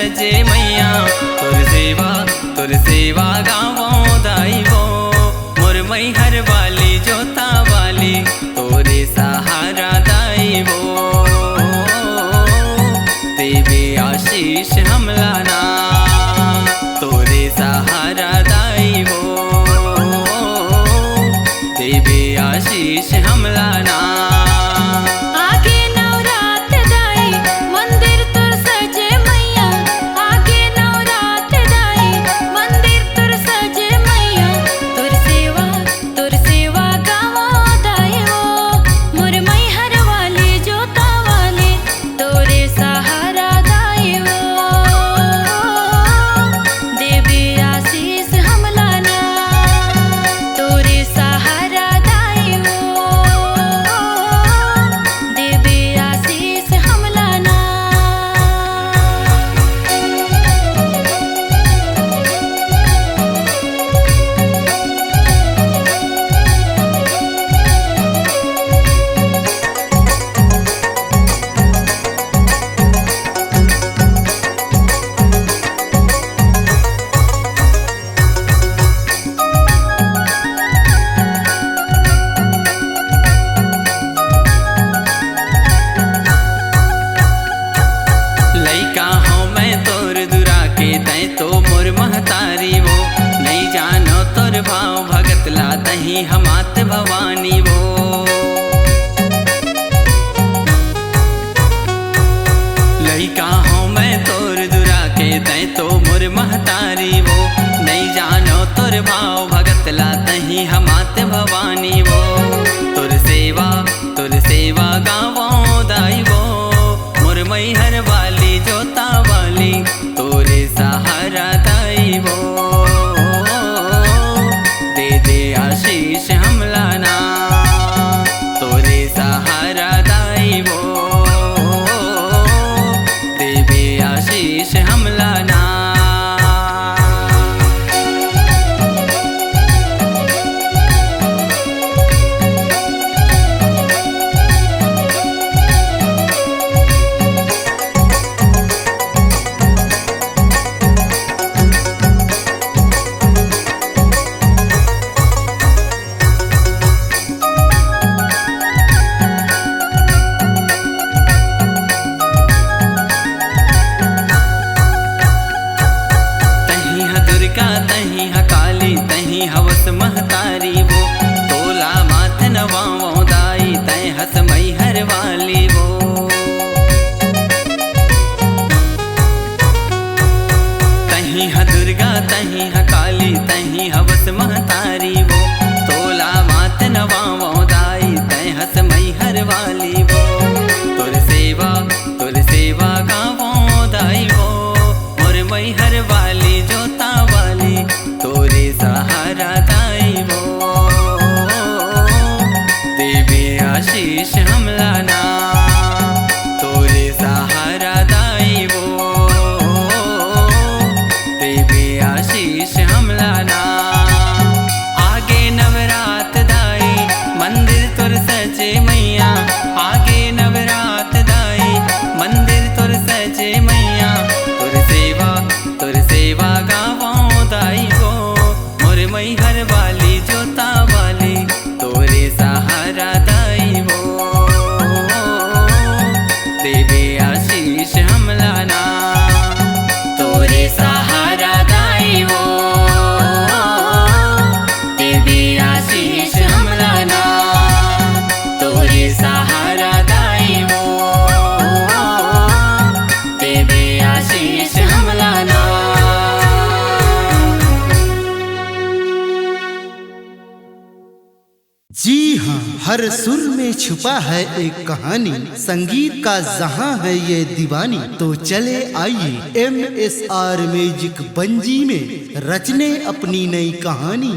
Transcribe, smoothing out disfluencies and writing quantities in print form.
सजे मैया तुर सेवा गावों दाइबो मोर मैहर वाली जोता वाली तोरे सहारा दाइबो देवे आशीष हम लाना तोरे सहारा दाइबो देवे आशीष हम लाना। तो मोर महतारी वो नहीं जानो तोर भाव भगत ला तही हमात भवानी वो लइका हूँ मैं तोर दुरा के तय तो मोर महतारी वो नहीं जानो तोर भाव भगत ला तही हमात भवानी वो तुर सेवा गावों दाइबो मोर मैहर वाली जोता वाली तोरे सहारा दाइबो दे आशीष हम लाना तोरे सहारा दाइबो देवे आशीष हम लाना। तही हकाली तही हवस महतारी वो तोला माथ नवाओ दाई तय हस मैहर वाली वो तही ह दुर्गा तही हकाली तही हवस महतारी वो तोला माथ नवाओ दाई तय हस मैहर वाली वो तुर सेवा गावों दाई वो मोर मैहर वाली जोता वाली तोरे सहारा दाइबो देवे आशीष हम लाना तोरे सहारा दाइबो देवे आशीष हम लाना। आगे नवरात दाई मंदिर तुर सजे मैया आगे नवरात दाई मंदिर तुर सजे मैया तुर सेवा गावों दाइबो मोर मैहर वाली जोता वाली तोरे सहारा दाइबो देवे आशीष हम लाना तोरे सहारा दाइबो देवे आशीष हम लाना तोरे सहारा दाइबो देवे आशीष हम लाना। जी हाँ, हर सुर में छुपा है एक कहानी, संगीत का जहां है ये दीवानी। तो चले आइए MSR म्यूजिक बंजी में रचने अपनी नई कहानी।